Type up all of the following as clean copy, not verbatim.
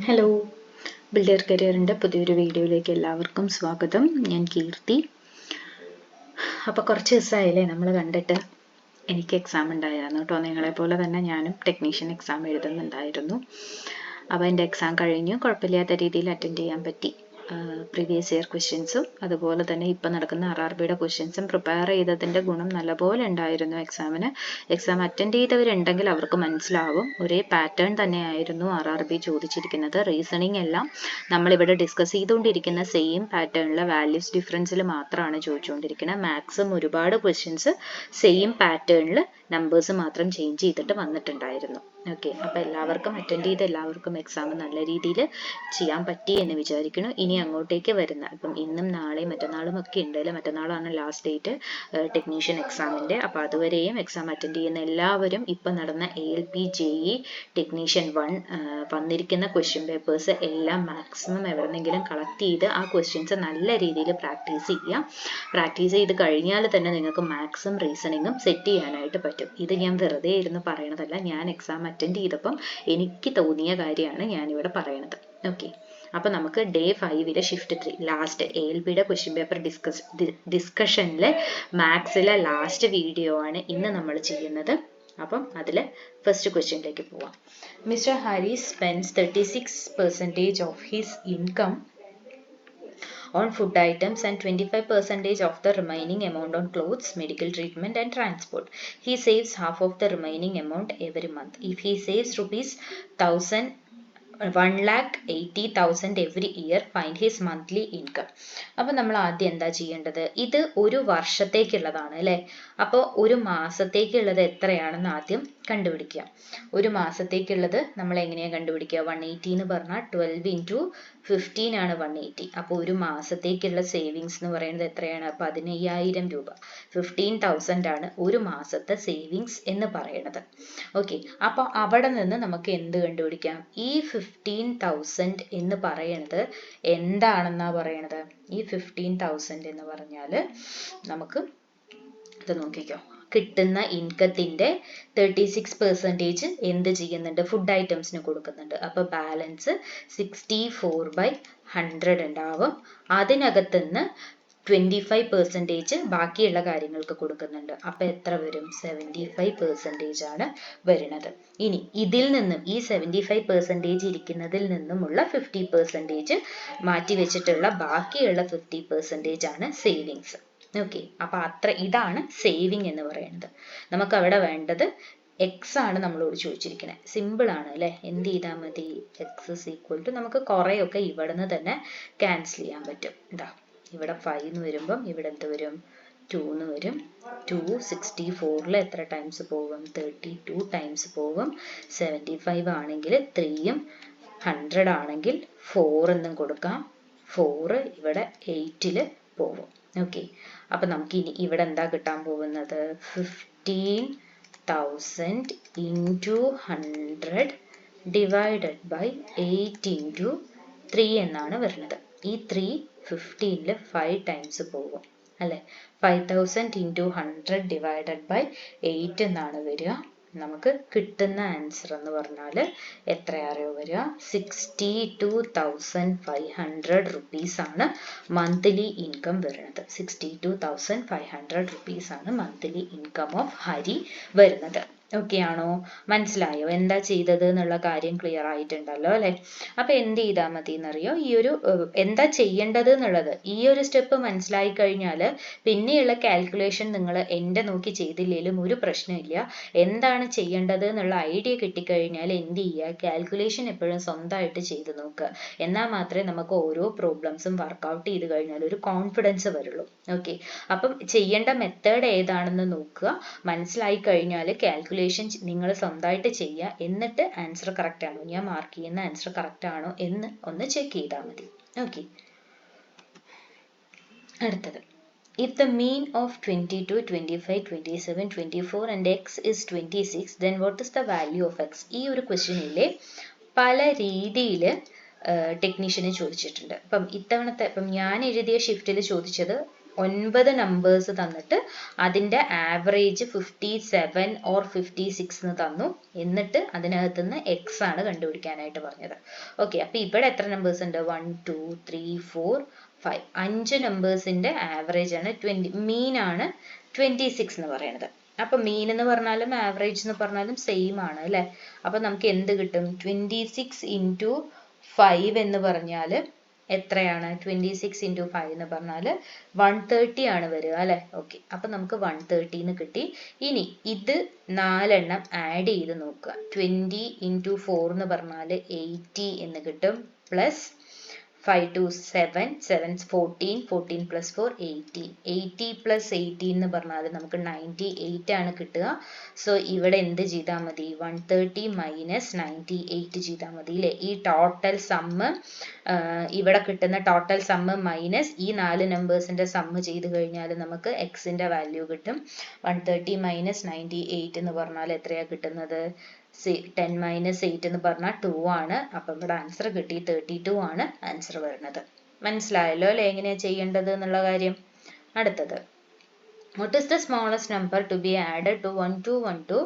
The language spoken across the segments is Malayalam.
ഹലോ, ബിൽഡർ കരിയറിൻ്റെ പുതിയൊരു വീഡിയോയിലേക്ക് എല്ലാവർക്കും സ്വാഗതം. ഞാൻ കീർത്തി. അപ്പോൾ കുറച്ച് ദിവസമായില്ലേ നമ്മൾ കണ്ടിട്ട്. എനിക്ക് എക്സാം ഉണ്ടായിരുന്നു കേട്ടോ. നിങ്ങളെപ്പോലെ തന്നെ ഞാനും ടെക്നീഷ്യൻ എക്സാം എഴുതുന്നുണ്ടായിരുന്നു. അപ്പോൾ എൻ്റെ എക്സാം കഴിഞ്ഞു, കുഴപ്പമില്ലാത്ത രീതിയിൽ അറ്റൻഡ് ചെയ്യാൻ പറ്റി. പ്രീവിയസ് ഇയർ ക്വസ്റ്റ്യൻസും അതുപോലെ തന്നെ ഇപ്പം നടക്കുന്ന RRBയുടെ ക്വസ്റ്റ്യൻസും പ്രിപ്പയർ ചെയ്തതിൻ്റെ ഗുണം നല്ലപോലെ ഉണ്ടായിരുന്നു. എക്സാം അറ്റൻഡ് ചെയ്തവരുണ്ടെങ്കിൽ അവർക്ക് മനസ്സിലാവും. ഒരേ പാറ്റേൺ തന്നെയായിരുന്നു RRB ചോദിച്ചിരിക്കുന്നത്. റീസണിങ് എല്ലാം നമ്മളിവിടെ ഡിസ്കസ് ചെയ്തുകൊണ്ടിരിക്കുന്ന സെയിം പാറ്റേണിലെ വാല്യൂസ് ഡിഫറൻസിൽ മാത്രമാണ് ചോദിച്ചുകൊണ്ടിരിക്കുന്നത്. മാക്സിമം ഒരുപാട് ക്വസ്റ്റ്യൻസ് സെയിം പാറ്റേണിൽ നമ്പേഴ്സ് മാത്രം ചേഞ്ച് ചെയ്തിട്ട് വന്നിട്ടുണ്ടായിരുന്നു. ഓക്കെ, അപ്പോൾ എല്ലാവർക്കും അറ്റൻഡ് ചെയ്ത് എല്ലാവർക്കും എക്സാം നല്ല രീതിയിൽ ചെയ്യാൻ പറ്റി എന്ന് വിചാരിക്കുന്നു. ഇനി അങ്ങോട്ടേക്ക് വരുന്ന ഇപ്പം ഇന്നും നാളെയും മറ്റന്നാളും ഒക്കെ ഉണ്ട് അല്ലേ. മറ്റന്നാളാണ് ലാസ്റ്റ് ഡേറ്റ് ടെക്നീഷ്യൻ എക്സാമിൻ്റെ. അപ്പോൾ അതുവരെയും എക്സാം അറ്റൻഡ് ചെയ്യുന്ന എല്ലാവരും ഇപ്പം നടന്ന ALP JE ടെക്നീഷ്യൻ 1 വന്നിരിക്കുന്ന ക്വസ്റ്റ്യൻ പേപ്പേഴ്സ് എല്ലാം മാക്സിമം എവിടെന്നെങ്കിലും കളക്ട് ചെയ്ത് ആ ക്വസ്റ്റ്യൻസ് നല്ല രീതിയിൽ പ്രാക്ടീസ് ചെയ്യുക. പ്രാക്ടീസ് ചെയ്ത് കഴിഞ്ഞാൽ തന്നെ നിങ്ങൾക്ക് മാത്സും റീസണിങ്ങും സെറ്റ് ചെയ്യാനായിട്ട് പറ്റും. ഇത് ഞാൻ വെറുതെ ഇരുന്ന് പറയണതല്ല, ഞാൻ എക്സാം അറ്റൻഡ് ചെയ്തപ്പം എനിക്ക് തോന്നിയ കാര്യമാണ് ഞാനിവിടെ പറയണത്. ഓക്കെ, അപ്പോൾ നമുക്ക് ഡേ 5 ഷിഫ്റ്റ് 3 ലാസ്റ്റ് ALPയുടെ ക്വസ്റ്റ്യൻ പേപ്പർ ഡിസ്കഷനിലെ മാത്സിലെ ലാസ്റ്റ് വീഡിയോ ആണ് ഇന്ന് നമ്മൾ ചെയ്യുന്നത്. അപ്പം അതിൽ ഫസ്റ്റ് ക്വസ്റ്റ്യനിലേക്ക് പോവാം. Mister Hari spends 36% of his income on food items and 25% of the remaining amount on clothes, medical treatment and transport. He saves half of the remaining amount every month. If he saves rupees 1,80,000 every year, find his monthly income. അപ്പോൾ നമ്മൾ ആദ്യം എന്താ ചെയ്യേണ്ടത്? ഇത് ഒരു വർഷത്തേക്കുള്ളതാണ് അല്ലേ. അപ്പോൾ ഒരു മാസത്തേക്കുള്ളത് എത്രയാണെന്ന് ആദ്യം കണ്ടുപിടിക്കുക. ഒരു മാസത്തേക്കുള്ളത് നമ്മൾ എങ്ങനെയാണ് കണ്ടുപിടിക്കുക? 180 എന്ന് പറഞ്ഞാൽ 12 into 15 ആണ് 180. അപ്പോൾ ഒരു മാസത്തേക്കുള്ള സേവിങ്സ് എന്ന് പറയുന്നത് എത്രയാണ്? 15,000 രൂപ. 15,000 ആണ് ഒരു മാസത്തെ സേവിങ്സ് എന്ന് പറയുന്നത്. ഓക്കെ, അപ്പോൾ അവിടെ നിന്ന് നമുക്ക് എന്ത് കണ്ടുപിടിക്കാം? ഈ 15,000 എന്ന് പറയുന്നത് എന്താണെന്നാ പറയണത്? ഈ 15,000 എന്ന് പറഞ്ഞാൽ നമുക്ക് ഇത് നോക്കിക്കോ, കിട്ടുന്ന ഇൻകത്തിന്റെ 36% എന്ത് ചെയ്യുന്നുണ്ട്? ഫുഡ് ഐറ്റംസിന് കൊടുക്കുന്നുണ്ട്. അപ്പൊ ബാലൻസ് 64/100 ഉണ്ടാവും. അതിനകത്തുനിന്ന് 25% ബാക്കിയുള്ള കാര്യങ്ങൾക്ക് കൊടുക്കുന്നുണ്ട്. അപ്പൊ എത്ര വരും? 75% ആണ് വരുന്നത്. ഇനി ഇതിൽ നിന്നും ഈ 75% ഇരിക്കുന്നതിൽ നിന്നുമുള്ള 50% മാറ്റി വെച്ചിട്ടുള്ള ബാക്കിയുള്ള 50% ആണ് സേവിങ്സ്. ഓക്കെ, അപ്പൊ ഇതാണ് സേവിങ് എന്ന് പറയുന്നത്. നമുക്ക് അവിടെ വേണ്ടത് എക്സ് ആണ് നമ്മളോട് ചോദിച്ചിരിക്കുന്നത്. സിമ്പിൾ ആണ് അല്ലെ. എന്ത് ചെയ്താൽ മതി? എക്സ് ഇസ് ഈക്വൽ ടു, നമുക്ക് കുറെയൊക്കെ ഇവിടെ നിന്ന് തന്നെ ക്യാൻസൽ ചെയ്യാൻ പറ്റും. എന്താ, ഇവിടെ 5 എന്ന് വരുമ്പം ഇവിടെ എന്ത് വരും? 2 എന്ന് വരും. 2 64 എത്ര ടൈംസ് പോകും? 32 ടൈംസ് പോകും. 75 ആണെങ്കിൽ 3ഉം 100 ആണെങ്കിൽ 4 എന്നും കൊടുക്കാം. 4 ഇവിടെ 8ൽ പോകും. ഓക്കെ, അപ്പൊ നമുക്ക് ഇനി ഇവിടെ എന്താ കിട്ടാൻ പോകുന്നത്? 15,000 into 100 divided by 8 into 3 എന്നാണ് വരുന്നത്. ഈ 3 15ൽ 5 ടൈംസ് പോകും അല്ലെ. 5,000 into 100 divided by 8 എന്നാണ് വരിക. നമുക്ക് കിട്ടുന്ന ആൻസർ എന്ന് പറഞ്ഞാൽ എത്രയാറിയോ വരിക? 62,500 റുപ്പീസ് ആണ് മന്ത്ലി ഇൻകം വരുന്നത്. 62,500 റുപ്പീസ് ആണ് മന്ത്ലി ഇൻകം ഓഫ് ഹരി വരുന്നത്. ഓക്കെ ആണോ? മനസ്സിലായോ എന്താ ചെയ്തത് എന്നുള്ള കാര്യം? ക്ലിയർ ആയിട്ടുണ്ടല്ലോ അല്ലെ. അപ്പൊ എന്ത് ചെയ്താൽ മതി എന്നറിയോ? ഈ ഒരു എന്താ ചെയ്യേണ്ടത് എന്നുള്ളത് ഈ ഒരു സ്റ്റെപ്പ് മനസ്സിലായി കഴിഞ്ഞാൽ പിന്നെയുള്ള കാൽക്കുലേഷൻ നിങ്ങൾ എന്റെ നോക്കി ചെയ്തില്ലെങ്കിലും ഒരു പ്രശ്നമില്ല. എന്താണ് ചെയ്യേണ്ടത് എന്നുള്ള ഐഡിയ കിട്ടിക്കഴിഞ്ഞാൽ എന്ത് ചെയ്യുക? കാൽക്കുലേഷൻ എപ്പോഴും സ്വന്തമായിട്ട് ചെയ്ത് നോക്കുക. എന്നാൽ മാത്രമേ നമുക്ക് ഓരോ പ്രോബ്ലംസും വർക്ക്ഔട്ട് ചെയ്ത് കഴിഞ്ഞാൽ ഒരു കോൺഫിഡൻസ് വരുള്ളൂ. ഓക്കെ, അപ്പം ചെയ്യേണ്ട മെത്തേഡ് ഏതാണെന്ന് നോക്കുക. മനസ്സിലായി കഴിഞ്ഞാൽ കാൽക്കുലേഷൻ നിങ്ങൾ സ്വന്തമായിട്ട് ചെയ്യുക. എന്നിട്ട് ആൻസർ കറക്റ്റ് ആണോ, ഞാൻ മാർക്ക് ചെയ്യുന്ന ആൻസർ കറക്റ്റ് ആണോ എന്ന് ഒന്ന് ചെക്ക് ചെയ്താൽ മതി. ഓക്കെ, അടുത്തത്. If the mean of 22, 25, 27, 24 and x is 26, then what is the value of x? ഈ ഒരു ക്വസ്റ്റ്യനിലെ പല രീതിയിൽ ടെക്നീഷ്യന് ചോദിച്ചിട്ടുണ്ട്. ഇപ്പം ഇത്തവണത്തെ ഞാൻ എഴുതിയ ഷിഫ്റ്റിൽ ചോദിച്ചത് 9 നമ്പേഴ്സ് തന്നിട്ട് അതിൻ്റെ ആവറേജ് 57 ഓർ 56 എന്ന് തന്നു. എന്നിട്ട് അതിനകത്തുനിന്ന് എക്സ് ആണ് കണ്ടുപിടിക്കാനായിട്ട് പറഞ്ഞത്. ഓക്കെ, അപ്പോൾ ഇവിടെ എത്ര നമ്പേഴ്സ് ഉണ്ട്? 1 2 3 4 5 5 നമ്പേഴ്സിൻ്റെ ആവറേജ് ആണ് 20. മീൻ ആണ് 26 എന്ന് പറയുന്നത്. അപ്പം മീൻ എന്ന് പറഞ്ഞാലും ആവറേജ് എന്ന് പറഞ്ഞാലും സെയിം ആണ് അല്ലേ? അപ്പം നമുക്ക് എന്ത് കിട്ടും? 26 ഇൻറ്റു 5 എന്ന് പറഞ്ഞാൽ എത്രയാണ്? 26 ഇൻറ്റു 5 എന്ന് പറഞ്ഞാൽ 130 ആണ് വരിക അല്ലേ? ഓക്കെ, അപ്പം നമുക്ക് 130 എന്ന് കിട്ടി. ഇനി ഇത് 4 എണ്ണം ആഡ് ചെയ്ത് നോക്കുക. 20 ഇൻറ്റു 4 എന്ന് പറഞ്ഞാൽ 80 എന്ന് കിട്ടും. Plus 5 to 7, 7 14, 14 plus 4 80. 80 plus 80 എന്ന് പറഞ്ഞാൽ നമുക്ക് 98 ആണ് കിട്ടുക. സോ ഇവിടെ എന്ത് ചെയ്താൽ മതി? 130 മൈനസ് 98 ചെയ്താൽ മതി അല്ലേ? ഈ ടോട്ടൽ സമ്മ് ഇവിടെ കിട്ടുന്ന ടോട്ടൽ സമ്മ് മൈനസ് ഈ 4 നമ്പേഴ്സിൻ്റെ സമ്മ് ചെയ്ത് കഴിഞ്ഞാൽ നമുക്ക് എക്സിൻ്റെ വാല്യൂ കിട്ടും. 130 മൈനസ് 98 എന്ന് പറഞ്ഞാൽ എത്രയാണ് കിട്ടുന്നത്? 10 മൈനസ് 8 എന്ന് പറഞ്ഞാൽ 2 ആണ്. അപ്പം ഇവിടെ ആൻസർ കിട്ടി, 32 ആണ് ആൻസർ വരുന്നത്. മനസ്സിലായല്ലോ അല്ലേ എങ്ങനെയാണ് ചെയ്യേണ്ടത് എന്നുള്ള കാര്യം? അടുത്തത്, what is the smallest number to be added to 1212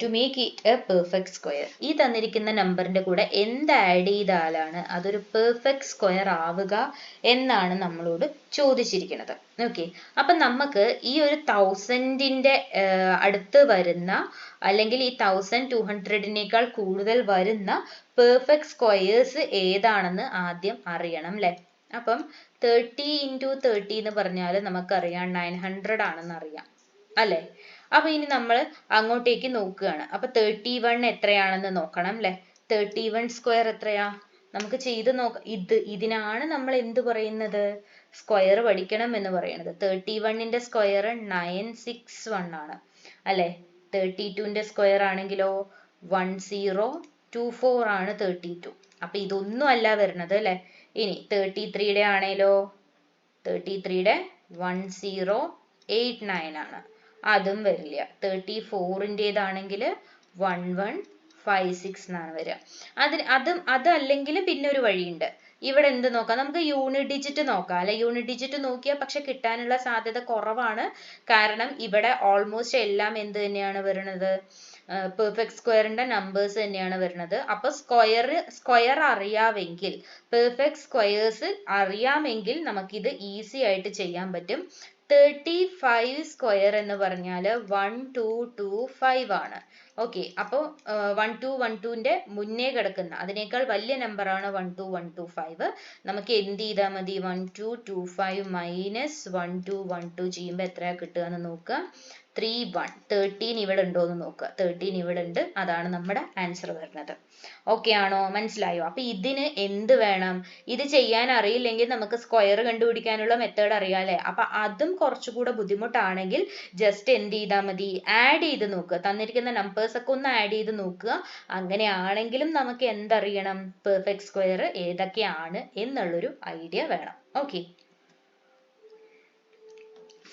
to make it a perfect square? ഈ തന്നിരിക്കുന്ന നമ്പറിന്റെ കൂടെ എന്ത് ആഡ് ചെയ്താലാണ് അതൊരു പെർഫെക്റ്റ് സ്ക്വയർ ആവുക എന്നാണ് നമ്മളോട് ചോദിച്ചിരിക്കുന്നത്. ഓക്കെ, അപ്പം നമുക്ക് ഈ ഒരു 1000ന്റെ അടുത്ത് വരുന്ന അല്ലെങ്കിൽ ഈ 1200നേക്കാൾ കൂടുതൽ വരുന്ന പെർഫെക്റ്റ് സ്ക്വയേഴ്സ് ഏതാണെന്ന് ആദ്യം അറിയണം അല്ലേ? അപ്പം 30 ഇൻറ്റു 30 എന്ന് പറഞ്ഞാൽ നമുക്കറിയാം 900 ആണെന്ന് അറിയാം അല്ലേ? അപ്പൊ ഇനി നമ്മൾ അങ്ങോട്ടേക്ക് നോക്കുകയാണ്. അപ്പൊ 31 എത്രയാണെന്ന് നോക്കണം അല്ലെ? 31 സ്ക്വയർ എത്രയാ? നമുക്ക് ചെയ്ത് നോക്കാം. ഇതിനാണ് നമ്മൾ എന്ത് പറയുന്നത്? സ്ക്വയർ പഠിക്കണം എന്ന് പറയുന്നത്. 31ന്റെ സ്ക്വയർ 961 ആണ് അല്ലെ? 32ന്റെ സ്ക്വയർ ആണെങ്കിലോ 1024 ആണ് 32. അപ്പൊ ഇതൊന്നും അല്ല വരുന്നത് അല്ലെ? ഇനി 33യുടെ ആണേലോ 33യുടെ 1089 ആണ്, അതും വരില്ല. 34ൻ്റെതാണെങ്കിൽ 1156 എന്നാണ് വരിക. അതല്ലെങ്കിൽ പിന്നെ ഒരു വഴിയുണ്ട്. ഇവിടെ എന്ത് നോക്കാം? നമുക്ക് യൂണിറ്റ് ഡിജിറ്റ് നോക്കാം അല്ലെ? യൂണിറ്റ് ഡിജിറ്റ് നോക്കിയാൽ പക്ഷെ കിട്ടാനുള്ള സാധ്യത കുറവാണ്. കാരണം ഇവിടെ ഓൾമോസ്റ്റ് എല്ലാം എന്ത് തന്നെയാണ് വരുന്നത്? പെർഫെക്റ്റ് സ്ക്വയറിന്റെ നമ്പേഴ്സ് തന്നെയാണ് വരുന്നത്. അപ്പൊ സ്ക്വയർ അറിയാമെങ്കിൽ, പെർഫെക്റ്റ് സ്ക്വയേഴ്സ് അറിയാമെങ്കിൽ നമുക്കിത് ഈസി ആയിട്ട് ചെയ്യാൻ പറ്റും. 35 സ്ക്വയർ എന്ന് പറഞ്ഞാൽ 1225 ആണ്. ഓക്കെ, അപ്പോൾ 1212ന്റെ മുന്നേ കിടക്കുന്ന അതിനേക്കാൾ വലിയ നമ്പറാണ് 12125. നമുക്ക് എന്ത് ചെയ്താൽ മതി? 1225 മൈനസ് 1212 ചെയ്യുമ്പോൾ എത്രയാ കിട്ടുക എന്ന് നോക്കുക. 31. 13 ഇവിടെ ഉണ്ടോ എന്ന് നോക്കുക. 13 ഇവിടെ ഉണ്ട്, അതാണ് നമ്മുടെ ആൻസർ വരുന്നത്. ഓക്കെ ആണോ? മനസ്സിലായോ? അപ്പൊ ഇതിന് എന്ത് വേണം? ഇത് ചെയ്യാൻ അറിയില്ലെങ്കിൽ നമുക്ക് സ്ക്വയർ കണ്ടുപിടിക്കാനുള്ള മെത്തേഡ് അറിയാലേ? അപ്പൊ അതും കുറച്ചുകൂടെ ബുദ്ധിമുട്ടാണെങ്കിൽ ജസ്റ്റ് എന്ത് ചെയ്താൽ മതി? ആഡ് ചെയ്ത് നോക്കുക. തന്നിരിക്കുന്ന നമ്പേഴ്സ് ഒക്കെ ഒന്ന് ആഡ് ചെയ്ത് നോക്കുക. അങ്ങനെയാണെങ്കിലും നമുക്ക് എന്തറിയണം? പെർഫെക്റ്റ് സ്ക്വയർ ഏതൊക്കെയാണ് എന്നുള്ളൊരു ഐഡിയ വേണം. Okay,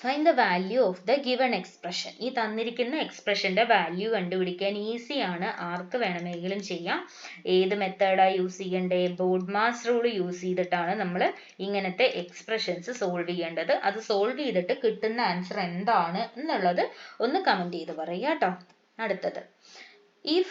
find the value of the given expression. ഈ തന്നിരിക്കുന്ന എക്സ്പ്രഷന്റെ വാല്യൂ കണ്ടുപിടിക്കാൻ ഈസി ആണ്, ആർക്ക് വേണമെങ്കിലും ചെയ്യാം. ഏത് മെത്തേഡാ യൂസ് ചെയ്യണ്ടേ? ബോഡ്മാസ് റൂൾ യൂസ് ചെയ്തിട്ടാണ് നമ്മൾ ഇങ്ങനത്തെ എക്സ്പ്രഷൻസ് സോൾവ് ചെയ്യേണ്ടത്. അത് സോൾവ് ചെയ്തിട്ട് കിട്ടുന്ന ആൻസർ എന്താണ് എന്നുള്ളത് ഒന്ന് കമന്റ് ചെയ്ത് പറയുക കേട്ടോ. അടുത്തത്, if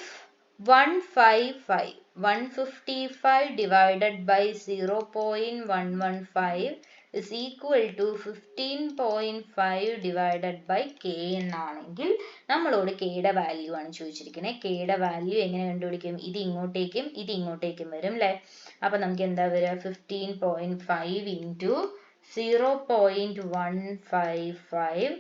155 divided by 0.115 is equal to 15.5 divided by k എന്നാണെങ്കിൽ നമ്മളോട് കെയുടെ വാല്യൂ ആണ് ചോദിച്ചിരിക്കുന്നത്. കെയുടെ വാല്യൂ എങ്ങനെ കണ്ടുപിടിക്കും? ഇത് ഇങ്ങോട്ടേക്കും വരും അല്ലേ? അപ്പൊ നമുക്ക് എന്താ വരിക? 15.5 ഇൻറ്റു 0.155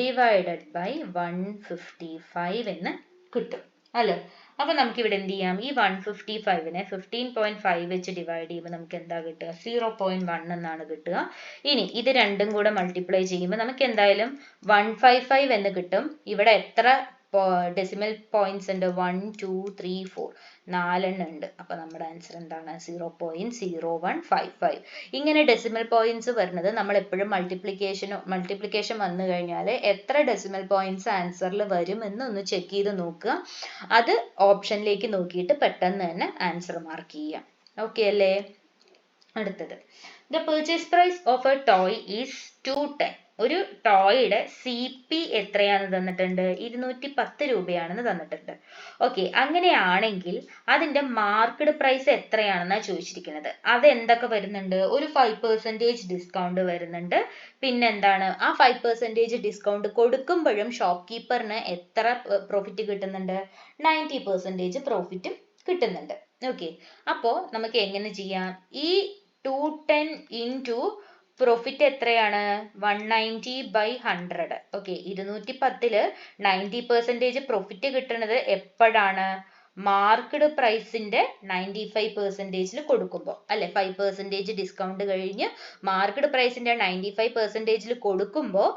divided by 155 എന്ന് കിട്ടും അല്ലേ? അപ്പൊ നമുക്ക് ഇവിടെ എന്ത് ചെയ്യാം? ഈ 155നെ 15.5 വെച്ച് ഡിവൈഡ് ചെയ്യുമ്പോൾ നമുക്ക് എന്താ കിട്ടുക? 0.1 എന്നാണ് കിട്ടുക. ഇനി ഇത് രണ്ടും കൂടെ മൾട്ടിപ്ലൈ ചെയ്യുമ്പോൾ നമുക്ക് എന്തായാലും 155 എന്ന് കിട്ടും. ഇവിടെ എത്ര ഡെസിമൽ പോയിന്റ്സ് ഉണ്ട്? 1 2 3 4 4 ഉണ്ട്. അപ്പൊ നമ്മുടെ ആൻസർ എന്താണ്? 0.0155. ഇങ്ങനെ ഡെസിമൽ പോയിന്റ്സ് വരുന്നത് നമ്മൾ എപ്പോഴും മൾട്ടിപ്ലിക്കേഷൻ വന്നു കഴിഞ്ഞാൽ എത്ര ഡെസിമൽ പോയിന്റ്സ് ആൻസറിൽ വരും എന്നൊന്ന് ചെക്ക് ചെയ്ത് നോക്കുക. അത് ഓപ്ഷനിലേക്ക് നോക്കിയിട്ട് പെട്ടെന്ന് തന്നെ ആൻസർ മാർക്ക് ചെയ്യാം. ഓക്കെ അല്ലേ? അടുത്തത്, the purchase price of a toy is 210. ഒരു ടോയുടെ CP എത്രയാണെന്ന് തന്നിട്ടുണ്ട്, 210 രൂപയാണെന്ന് തന്നിട്ടുണ്ട്. ഓക്കെ, അങ്ങനെയാണെങ്കിൽ അതിന്റെ മാർക്കറ്റ് പ്രൈസ് എത്രയാണെന്നാണ് ചോദിച്ചിരിക്കുന്നത്. അത് എന്തൊക്കെ വരുന്നുണ്ട്, ഒരു 5% ഡിസ്കൗണ്ട് വരുന്നുണ്ട്. പിന്നെന്താണ്, ആ 5% ഡിസ്കൗണ്ട് കൊടുക്കുമ്പോഴും ഷോപ്പ് കീപ്പറിന് എത്ര പ്രോഫിറ്റ് കിട്ടുന്നുണ്ട്, 90% പ്രോഫിറ്റ് കിട്ടുന്നുണ്ട്. ഓക്കെ, അപ്പോൾ നമുക്ക് എങ്ങനെ ചെയ്യാം, ഈ 210 ഇൻറ്റു പ്രോഫിറ്റ് എത്രയാണ്, 190/100. ഓക്കെ, 210 90% പ്രോഫിറ്റ് കിട്ടുന്നത് എപ്പോഴാണ്, മാർക്കറ്റ് പ്രൈസിന്റെ 95% കൊടുക്കുമ്പോൾ അല്ലെ, 5% ഡിസ്കൗണ്ട് കഴിഞ്ഞ് മാർക്കറ്റ് പ്രൈസിന്റെ 95% കൊടുക്കുമ്പോൾ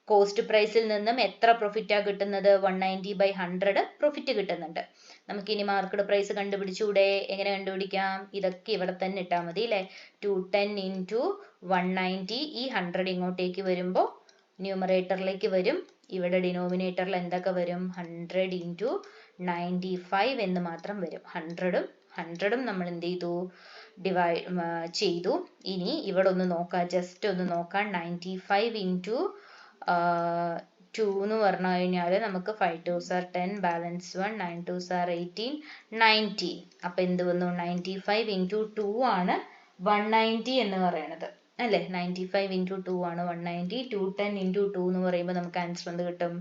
കോസ്റ്റ് പ്രൈസിൽ നിന്നും എത്ര പ്രോഫിറ്റാ കിട്ടുന്നത്, 190/100 പ്രോഫിറ്റ് കിട്ടുന്നുണ്ട്. നമുക്കിനി മാർക്കറ്റ് പ്രൈസ് കണ്ടുപിടിച്ചൂടെ, എങ്ങനെ കണ്ടുപിടിക്കാം, ഇതൊക്കെ ഇവിടെ തന്നെ ഇട്ടാൽ മതി അല്ലേ. 210 ഇൻറ്റു 190, ഈ 100 ഇങ്ങോട്ടേക്ക് വരുമ്പോൾ ന്യൂമറേറ്ററിലേക്ക് വരും. ഇവിടെ ഡിനോമിനേറ്ററിൽ എന്തൊക്കെ വരും, 100 ഇൻറ്റു 95 എന്ന് മാത്രം വരും. 100ഉം നമ്മൾ എന്ത് ചെയ്തു, ഡിവൈഡ് ചെയ്തു. ഇനി ഇവിടെ ഒന്ന് നോക്കാം, ജസ്റ്റ് ഒന്ന് നോക്കാം. 95 ഇൻറ്റു 2 എന്ന് പറഞ്ഞു കഴിഞ്ഞാൽ നമുക്ക് 5 2s are 10, balance 1, 9 2s are 18, 19. അപ്പൊ എന്ത് വന്നു, 95 ഇൻറ്റു 2 ആണ് 190 എന്ന് പറയുന്നത് അല്ലെ. 95 ഇൻറ്റു 2 ആണ് 190. 210 ഇൻറ്റു 2 എന്ന് പറയുമ്പോൾ നമുക്ക് ആൻസർ എന്ത് കിട്ടും,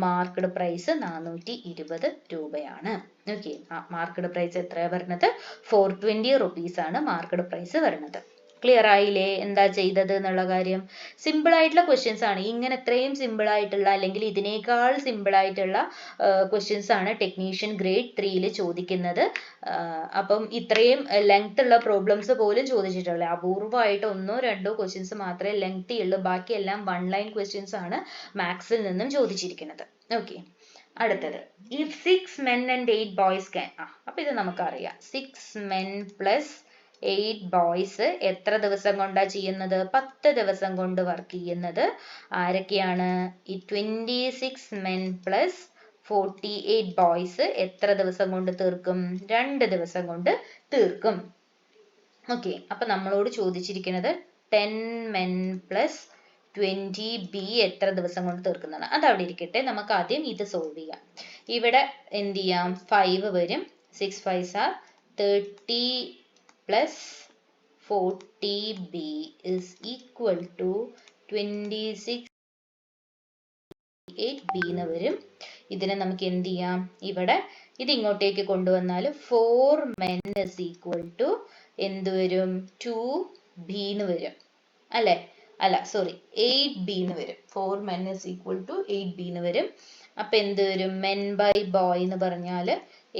മാർക്കറ്റ് പ്രൈസ് 420 രൂപയാണ്. ഓക്കെ, മാർക്കറ്റ് പ്രൈസ് എത്രയാണ് വരുന്നത്, 420 റുപ്പീസ് ആണ് മാർക്കറ്റ് പ്രൈസ് വരുന്നത്. ക്ലിയർ ആയില്ലേ എന്താ ചെയ്തത് എന്നുള്ള കാര്യം. സിമ്പിൾ ആയിട്ടുള്ള ക്വസ്റ്റ്യൻസ് ആണ്. ഇങ്ങനെ ഇത്രയും സിമ്പിൾ ആയിട്ടുള്ള അല്ലെങ്കിൽ ഇതിനേക്കാൾ സിമ്പിൾ ആയിട്ടുള്ള ക്വസ്റ്റ്യൻസ് ആണ് ടെക്നീഷ്യൻ ഗ്രേഡ് 3 ചോദിക്കുന്നത്. അപ്പം ഇത്രയും ലെങ്ത് ഉള്ള പ്രോബ്ലംസ് പോലും ചോദിച്ചിട്ടുള്ളത് അപൂർവമായിട്ട് 1-2 ക്വസ്റ്റ്യൻസ് മാത്രമേ ലെങ്തി ഉള്ളൂ. ബാക്കിയെല്ലാം 1 ലൈൻ ക്വസ്റ്റ്യൻസ് ആണ് മാത്സിൽ നിന്നും ചോദിച്ചിരിക്കുന്നത്. ഓക്കെ, അടുത്തത്, if 6 men and 8 boys can, അപ്പൊ ഇത് നമുക്കറിയാം. 6 men plus 8 ബോയ്സ് എത്ര ദിവസം കൊണ്ടാ ചെയ്യുന്നത്, 10 ദിവസം കൊണ്ട് വർക്ക് ചെയ്യുന്നത്. ആരൊക്കെയാണ്, ഈ 26 men plus 48 ബോയ്സ് എത്ര ദിവസം കൊണ്ട് തീർക്കും, 2 ദിവസം കൊണ്ട് തീർക്കും. ഓക്കെ, അപ്പൊ നമ്മളോട് ചോദിച്ചിരിക്കുന്നത് 10 men plus 20b എത്ര ദിവസം കൊണ്ട് തീർക്കുന്നതാണ്. അത് അവിടെ ഇരിക്കട്ടെ, നമുക്ക് ആദ്യം ഇത് സോൾവ് ചെയ്യാം. ഇവിടെ എന്ത് ചെയ്യാം, 5 വരും. 6 5s are 30 plus 40b is equal to 26/8b എന്ന് വരും. ഇതിനെ നമുക്ക് എന്ത് ചെയ്യാം, ഇവിടെ ഇത് ഇങ്ങോട്ടേക്ക് കൊണ്ടുവന്നാൽ 4 men is equal to എന്ത് വരും, 2b എന്ന് വരും അല്ലെ. അല്ല സോറി, 8b എന്ന് വരും. 4 men is equal to 8b എന്ന് വരും. അപ്പൊ എന്ത് വരും, men by boy എന്ന് പറഞ്ഞാൽ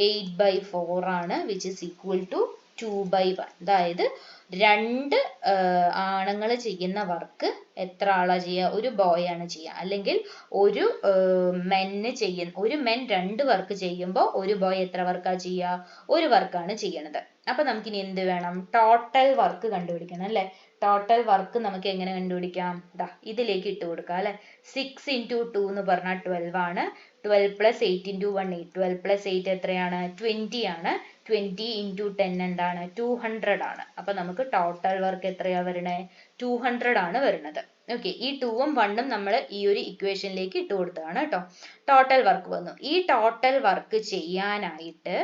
8/4 ആണ്, which is equal to 2/1. അതായത് 2 ആണുങ്ങൾ ചെയ്യുന്ന വർക്ക് എത്ര ആളാ ചെയ്യുക, ഒരു ബോയ് ആണ് ചെയ്യുക. അല്ലെങ്കിൽ ഒരു മെൻ 2 വർക്ക് ചെയ്യുമ്പോൾ ഒരു ബോയ് എത്ര വർക്കാ ചെയ്യുക, ഒരു വർക്കാണ് ചെയ്യണത്. അപ്പൊ നമുക്കിനി എന്ത് വേണം, ടോട്ടൽ വർക്ക് കണ്ടുപിടിക്കണം അല്ലെ. ടോട്ടൽ വർക്ക് നമുക്ക് എങ്ങനെ കണ്ടുപിടിക്കാം, ഇതിലേക്ക് ഇട്ട് കൊടുക്കാം അല്ലെ. 6 ഇൻറ്റു 2 എന്ന് പറഞ്ഞാൽ 12 ആണ്. 12 plus 8 into 1 8. 12 plus 8 എത്രയാണ്, 20 ആണ്. 20 into 10 എന്താണ്, 200 ആണ്. അപ്പൊ നമുക്ക് ടോട്ടൽ വർക്ക് എത്രയാ വരണേ, 200 ആണ് വരുന്നത്. ഓക്കെ, ഈ 2ഉം 1ഉം നമ്മൾ ഈ ഒരു ഇക്വേഷനിലേക്ക് ഇട്ട് കൊടുത്തതാണ് കേട്ടോ. ടോട്ടൽ വർക്ക് വന്നു. ഈ ടോട്ടൽ വർക്ക് ചെയ്യാനായിട്ട്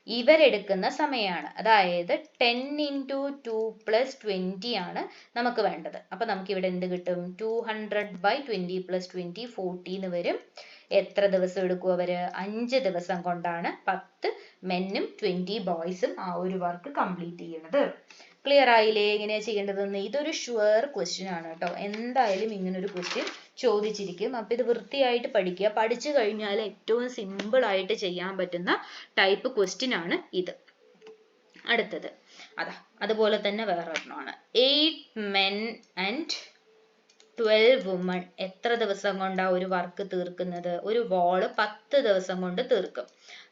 ഇവരെടുക്കുന്ന സമയമാണ്, അതായത് 10 into 2 plus 20 ആണ് നമുക്ക് വേണ്ടത്. അപ്പൊ നമുക്ക് ഇവിടെ എന്ത് കിട്ടും, 200/20 plus 20 40 എന്ന് വരും. എത്ര ദിവസം എടുക്കും അവര്, 5 ദിവസം കൊണ്ടാണ് 10 മെന്നും 20 ബോയ്സും ആ ഒരു വർക്ക് കംപ്ലീറ്റ് ചെയ്യുന്നത്. ക്ലിയർ ആയില്ലേ എങ്ങനെയാ ചെയ്യേണ്ടതെന്ന്. ഇതൊരു ഷുവർ ക്വസ്റ്റ്യൻ ആണ് കേട്ടോ. എന്തായാലും ഇങ്ങനെ ഒരു ക്വസ്റ്റ്യൻ ചോദിച്ചിരിക്കും. അപ്പൊ ഇത് വൃത്തിയായിട്ട് പഠിക്കുക. പഠിച്ചു കഴിഞ്ഞാൽ ഏറ്റവും സിമ്പിൾ ആയിട്ട് ചെയ്യാൻ പറ്റുന്ന ടൈപ്പ് ക്വസ്റ്റ്യൻ ആണ് ഇത്. അടുത്തത് അതുപോലെ തന്നെ വേറെ ഒരെണ്ണമാണ്. 8 men and 12 women എത്ര ദിവസം കൊണ്ടാ ഒരു വർക്ക് തീർക്കുന്നത്, ഒരു വാള് 10 ദിവസം കൊണ്ട് തീർക്കും.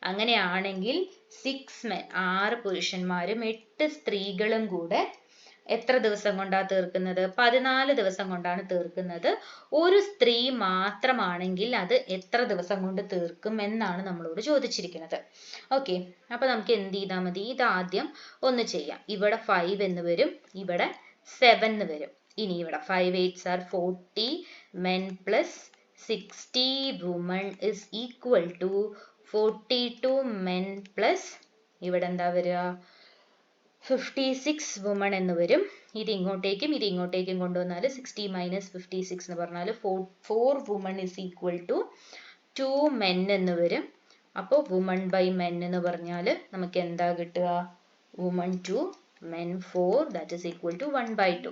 അങ്ങനെയാണെങ്കിൽ 6 men 6 പുരുഷന്മാരും 8 സ്ത്രീകളും കൂടെ എത്ര ദിവസം കൊണ്ടാണ് തീർക്കുന്നത്? 14 ദിവസം കൊണ്ടാണ് തീർക്കുന്നത്. ഒരു സ്ത്രീ മാത്രമാണെങ്കിൽ അത് എത്ര ദിവസം കൊണ്ട് തീർക്കും എന്നാണ് നമ്മളോട് ചോദിച്ചിരിക്കുന്നത്. ഓക്കെ, അപ്പൊ നമുക്ക് എന്ത് ചെയ്താൽ മതി? ഇത് ആദ്യം ഒന്ന് ചെയ്യാം. ഇവിടെ 5 എന്ന് വരും, ഇവിടെ 7 എന്ന് വരും. ഇനി ഇവിടെ 5 8s are 40 men plus 60 women is equal to 42 men plus ഇവിടെ എന്താ വരിക? 56 women എന്ന് വരും. ഇത് ഇങ്ങോട്ടേക്കും കൊണ്ടുവന്നാൽ 60 minus 56 എന്ന് പറഞ്ഞാൽ 4 women is equal to 2 men എന്ന് വരും. അപ്പോൾ women by men എന്ന് പറഞ്ഞാൽ നമുക്ക് എന്താ കിട്ടുക? women 2 men 4 that is equal to 1/2.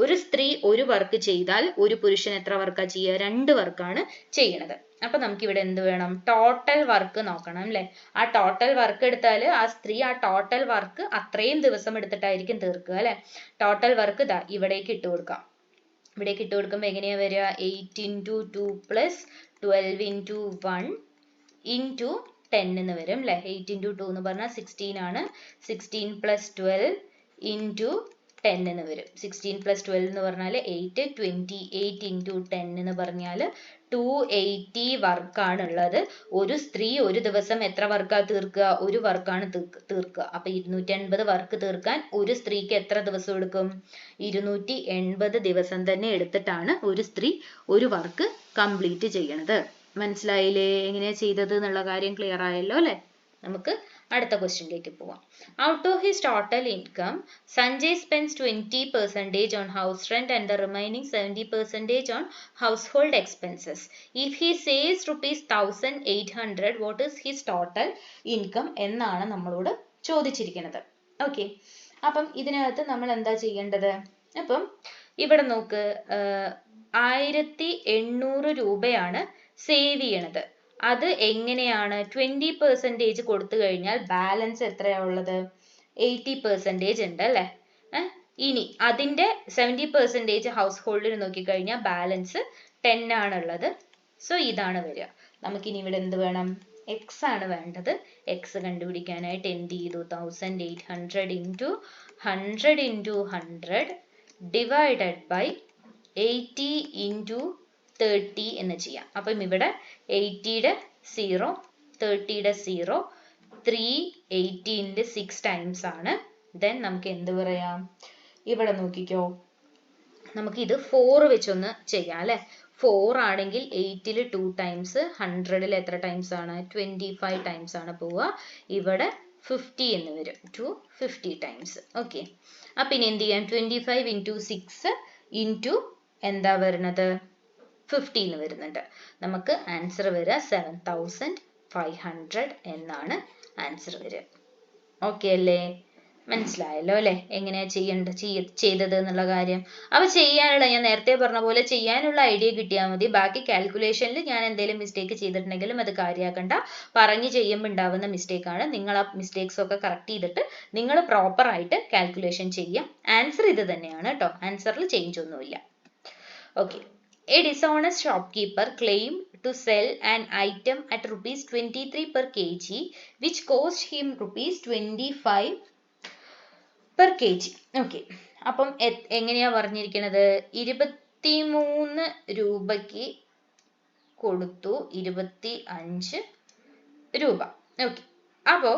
ഒരു സ്ത്രീ ഒരു വർക്ക് ചെയ്താൽ ഒരു പുരുഷൻ എത്ര വർക്കാ ചെയ്യുക? 2 വർക്കാണ് ചെയ്യണത്. അപ്പൊ നമുക്ക് ഇവിടെ എന്ത് വേണം? ടോട്ടൽ വർക്ക് നോക്കണം അല്ലെ? ആ ടോട്ടൽ വർക്ക് എടുത്താൽ ആ സ്ത്രീ ആ ടോട്ടൽ വർക്ക് അത്രയും ദിവസം എടുത്തിട്ടായിരിക്കും തീർക്കുക അല്ലെ? ടോട്ടൽ വർക്ക് ഇതാ ഇവിടേക്ക് ഇട്ട് കൊടുക്കാം. ഇവിടേക്ക് ഇട്ട് കൊടുക്കുമ്പോൾ എങ്ങനെയാ വരിക? 8 into 2 plus 12 into 1 into 10 എന്ന് വരും അല്ലെ? 8 into 2 എന്ന് പറഞ്ഞാൽ 16 ആണ്. 16 plus 12 into 10 എന്ന് വരും. 16 plus 12 എന്ന് പറഞ്ഞാൽ 8, 28 into 10 എന്ന് പറഞ്ഞാൽ 280 വർക്കാണ് ഉള്ളത്. ഒരു സ്ത്രീ ഒരു ദിവസം എത്ര വർക്കാ തീർക്കുക? ഒരു വർക്കാണ് തീർക്കുക. അപ്പൊ 280 വർക്ക് തീർക്കാൻ ഒരു സ്ത്രീക്ക് എത്ര ദിവസം എടുക്കും? 280 ദിവസം തന്നെ എടുത്തിട്ടാണ് ഒരു സ്ത്രീ ഒരു വർക്ക് കംപ്ലീറ്റ് ചെയ്യണത്. മനസ്സിലായില്ലേ എങ്ങനെയാ ചെയ്തത് എന്നുള്ള കാര്യം? ക്ലിയർ ആയല്ലോ അല്ലെ? നമുക്ക് അടുത്ത ക്വസ്റ്റ്യനിലേക്ക് പോവാം. Out of his total income Sanjay spends 20% on house rent and the remaining 70% on household expenses. If he saves rupees 1800, what is his total income എന്നാണ് നമ്മളോട് ചോദിച്ചിരിക്കുന്നത്. ഓക്കെ, അപ്പം ഇതിനകത്ത് നമ്മൾ എന്താ ചെയ്യേണ്ടത്? അപ്പം ഇവിടെ നോക്ക്, 1800 രൂപയാണ് സേവ് ചെയ്യണത്. അത് എങ്ങനെയാണ്? 20% കൊടുത്തു കഴിഞ്ഞാൽ ബാലൻസ് എത്രയാ ഉള്ളത്? 80% ഉണ്ട് അല്ലെ? ഇനി അതിന്റെ 70% ഹൗസ് ഹോൾഡിന് നോക്കിക്കഴിഞ്ഞാൽ ബാലൻസ് 10 ആണുള്ളത്. സോ ഇതാണ് വരിക. നമുക്കിനി ഇവിടെ എന്ത് വേണം? എക്സ് ആണ് വേണ്ടത്. എക്സ് കണ്ടുപിടിക്കാനായിട്ട് എന്ത് ചെയ്തു? 1800 into 100 into 100 divided by 80 into 30 എന്ന് ചെയ്യാം. അപ്പം ഇവിടെ 80യുടെ 0, 30യുടെ 0, 380ന്റെ 6 ടൈംസ് ആണ്. ദെൻ നമുക്ക് എന്ത് പറയാം? ഇവിടെ നോക്കിക്കോ, നമുക്ക് ഇത് 4 വെച്ചൊന്ന് ചെയ്യാം അല്ലെ? 4 ആണെങ്കിൽ 8ൽ 2 ടൈംസ്, 100ൽ എത്ര ടൈംസ് ആണ്? 25 ടൈംസ് ആണ് പോവുക. ഇവിടെ 50 എന്ന് വരും, 250 ടൈംസ്. ഓക്കെ, അപ്പൊ ഇനി എന്ത് ചെയ്യാം? 25 into 6 into എന്താ വരുന്നത്? 50 എന്ന് വരുന്നുണ്ട്. നമുക്ക് ആൻസർ വരിക 7500 എന്നാണ് ആൻസർ വരിക. ഓക്കെ അല്ലേ? മനസ്സിലായല്ലോ അല്ലെ എങ്ങനെയാ ചെയ്തത് എന്നുള്ള കാര്യം? അപ്പൊ ചെയ്യാനുള്ള, ഞാൻ നേരത്തെ പറഞ്ഞ പോലെ ചെയ്യാനുള്ള ഐഡിയ കിട്ടിയാൽ മതി. ബാക്കി കാൽക്കുലേഷനിൽ ഞാൻ എന്തെങ്കിലും മിസ്റ്റേക്ക് ചെയ്തിട്ടുണ്ടെങ്കിലും അത് കാര്യമാക്കണ്ട. പറഞ്ഞു ചെയ്യുമ്പോൾ ഉണ്ടാവുന്ന മിസ്റ്റേക്ക് ആണ്. നിങ്ങൾ ആ മിസ്റ്റേക്സ് ഒക്കെ കറക്റ്റ് ചെയ്തിട്ട് നിങ്ങൾ പ്രോപ്പർ ആയിട്ട് കാൽക്കുലേഷൻ ചെയ്യാം. ആൻസർ ഇത് തന്നെയാണ് കേട്ടോ, ആൻസറിൽ ചേഞ്ച് ഒന്നുമില്ല. Okay, a dishonest shopkeeper claimed to sell an item at rupees 23 per kg which cost him rupees 25 per kg. Okay, അപ്പം എങ്ങനെയാ പറഞ്ഞിരിക്കുന്നത്? 23 രൂപയ്ക്ക് കൊടുത്തു 25 രൂപ. ഓക്കെ, അപ്പോ